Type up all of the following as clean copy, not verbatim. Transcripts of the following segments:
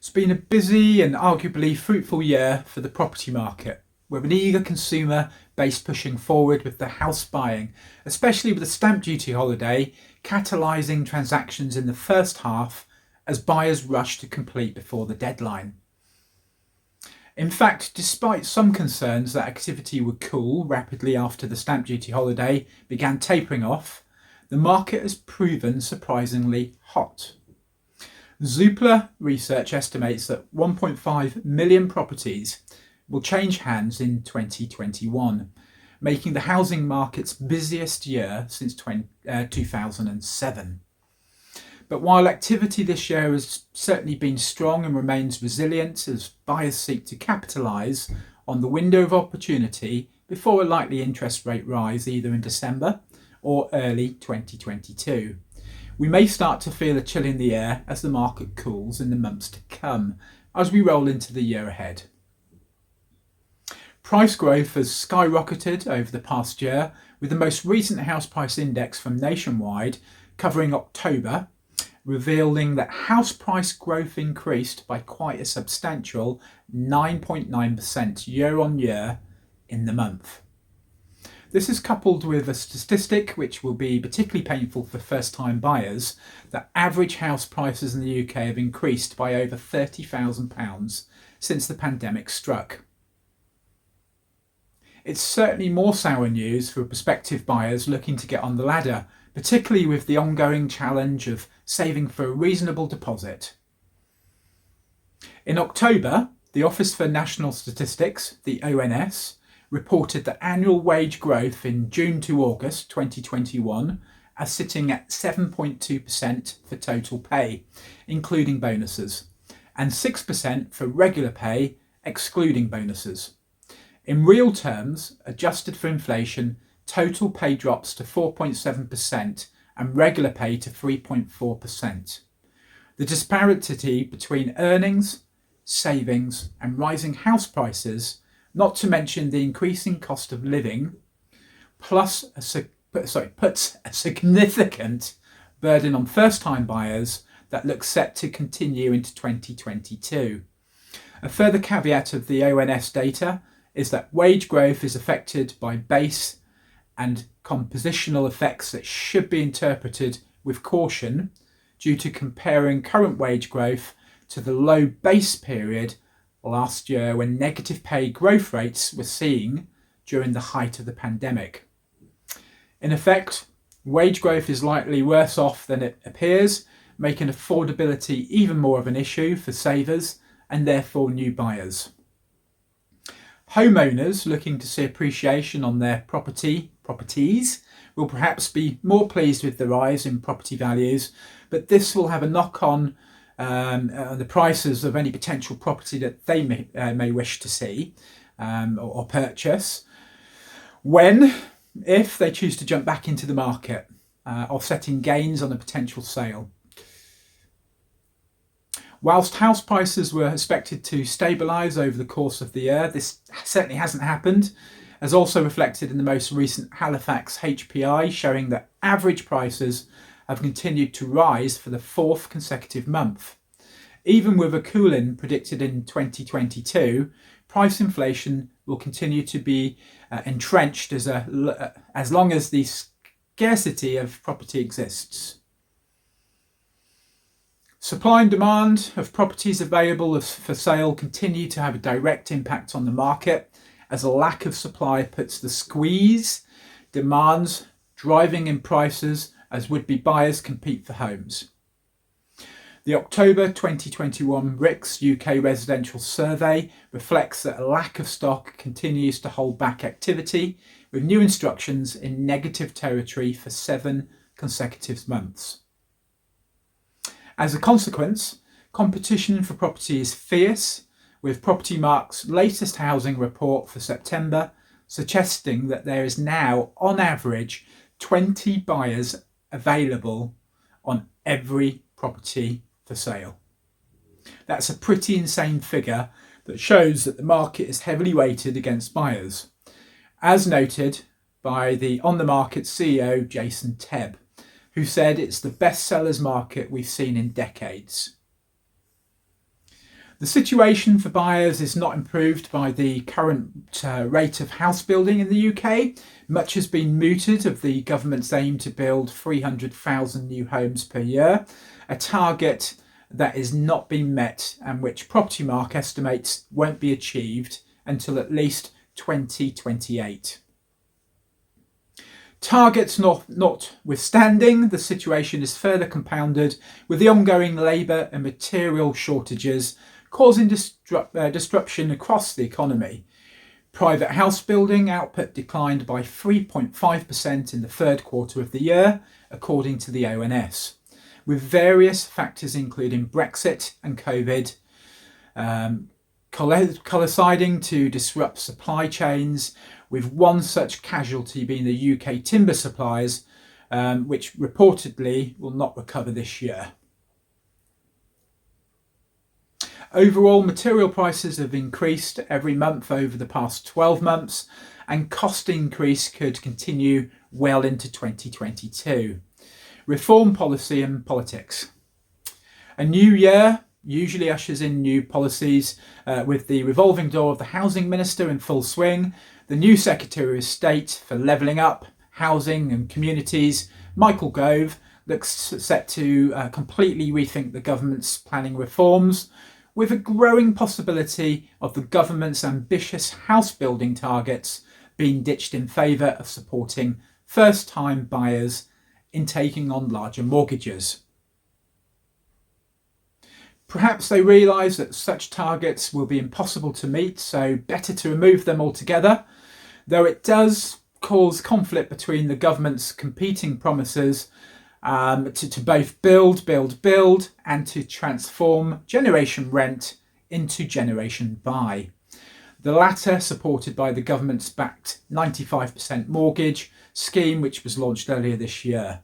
It's been a busy and arguably fruitful year for the property market, with an eager consumer base pushing forward with the house buying, especially with the stamp duty holiday catalysing transactions in the first half as buyers rush to complete before the deadline. In fact, despite some concerns that activity would cool rapidly after the stamp duty holiday began tapering off, the market has proven surprisingly hot. Zoopla research estimates that 1.5 million properties will change hands in 2021, making the housing market's busiest year since 2007. But while activity this year has certainly been strong and remains resilient as buyers seek to capitalise on the window of opportunity before a likely interest rate rise either in December or early 2022, we may start to feel a chill in the air as the market cools in the months to come as we roll into the year ahead. Price growth has skyrocketed over the past year, with the most recent house price index from Nationwide covering October, revealing that house price growth increased by quite a substantial 9.9% year on year in the month. This is coupled with a statistic which will be particularly painful for first-time buyers, that average house prices in the UK have increased by over £30,000 since the pandemic struck. It's certainly more sour news for prospective buyers looking to get on the ladder, particularly with the ongoing challenge of saving for a reasonable deposit. In October, the Office for National Statistics, the ONS, reported that annual wage growth in June to August 2021 are sitting at 7.2% for total pay, including bonuses, and 6% for regular pay, excluding bonuses. In real terms, adjusted for inflation, total pay drops to 4.7% and regular pay to 3.4%. The disparity between earnings, savings and rising house prices, not to mention the increasing cost of living, puts a significant burden on first-time buyers that looks set to continue into 2022. A further caveat of the ONS data is that wage growth is affected by base and compositional effects that should be interpreted with caution due to comparing current wage growth to the low base period last year when negative pay growth rates were seen during the height of the pandemic. In effect, wage growth is likely worse off than it appears, making affordability even more of an issue for savers and therefore new buyers. Homeowners looking to see appreciation on their properties will perhaps be more pleased with the rise in property values, but this will have a knock-on the prices of any potential property that they may wish to see or purchase if they choose to jump back into the market, offsetting gains on a potential sale. Whilst house prices were expected to stabilise over the course of the year, this certainly hasn't happened, as also reflected in the most recent Halifax HPI, showing that average prices have continued to rise for the fourth consecutive month. Even with a cooling predicted in 2022, price inflation will continue to be entrenched as long as the scarcity of property exists. Supply and demand of properties available for sale continue to have a direct impact on the market, as a lack of supply puts the squeeze demands driving in prices as would-be buyers compete for homes. The October 2021 RICS UK Residential Survey reflects that a lack of stock continues to hold back activity, with new instructions in negative territory for 7 consecutive months. As a consequence, competition for property is fierce, with Property Mark's latest housing report for September suggesting that there is now, on average, 20 buyers available on every property for sale. That's a pretty insane figure that shows that the market is heavily weighted against buyers, as noted by the On The Market CEO Jason Tebb, who said it's the best sellers market we've seen in decades. The situation for buyers is not improved by the current rate of house building in the UK. Much has been mooted of the government's aim to build 300,000 new homes per year, a target that is not being met and which Property Mark estimates won't be achieved until at least 2028. Targets notwithstanding, the situation is further compounded with the ongoing labour and material shortages causing disruption across the economy. Private house building output declined by 3.5% in the third quarter of the year, according to the ONS, with various factors including Brexit and COVID coinciding to disrupt supply chains, with one such casualty being the UK timber suppliers, which reportedly will not recover this year. Overall, material prices have increased every month over the past 12 months, and cost increase could continue well into 2022. Reform policy and politics. A new year usually ushers in new policies, with the revolving door of the Housing Minister in full swing. The new Secretary of State for Levelling Up, Housing and Communities, Michael Gove, looks set to completely rethink the government's planning reforms, with a growing possibility of the government's ambitious house building targets being ditched in favour of supporting first-time buyers in taking on larger mortgages. Perhaps they realise that such targets will be impossible to meet, so better to remove them altogether, though it does cause conflict between the government's competing promises to both build and to transform Generation Rent into Generation Buy. The latter supported by the government's backed 95% mortgage scheme, which was launched earlier this year.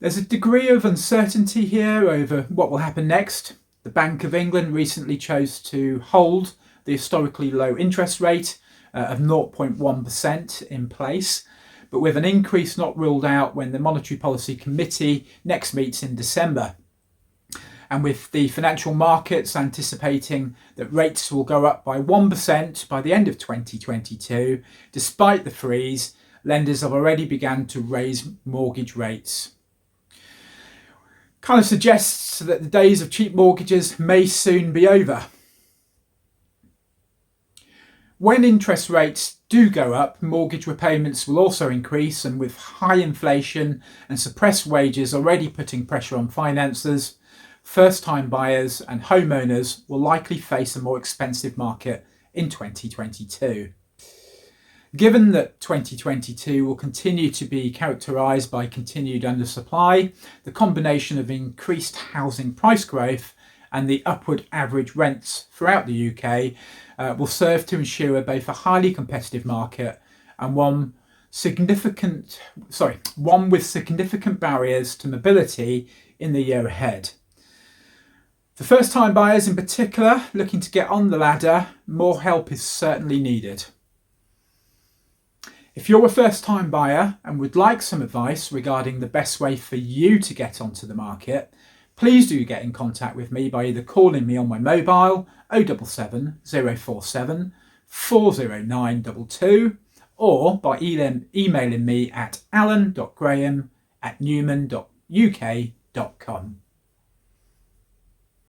There's a degree of uncertainty here over what will happen next. The Bank of England recently chose to hold the historically low interest rate of 0.1% in place, but with an increase not ruled out when the Monetary Policy Committee next meets in December. And with the financial markets anticipating that rates will go up by 1% by the end of 2022, despite the freeze, lenders have already begun to raise mortgage rates. Kind of suggests that the days of cheap mortgages may soon be over. When interest rates do go up, mortgage repayments will also increase, and with high inflation and suppressed wages already putting pressure on finances, first-time buyers and homeowners will likely face a more expensive market in 2022. Given that 2022 will continue to be characterised by continued undersupply, the combination of increased housing price growth and the upward average rents throughout the UK will serve to ensure both a highly competitive market and one with significant barriers to mobility in the year ahead. For first-time buyers in particular looking to get on the ladder, more help is certainly needed. If you're a first-time buyer and would like some advice regarding the best way for you to get onto the market, please do get in contact with me by either calling me on my mobile 077 047 40922 or by emailing me at alan.graham@newman.uk.com.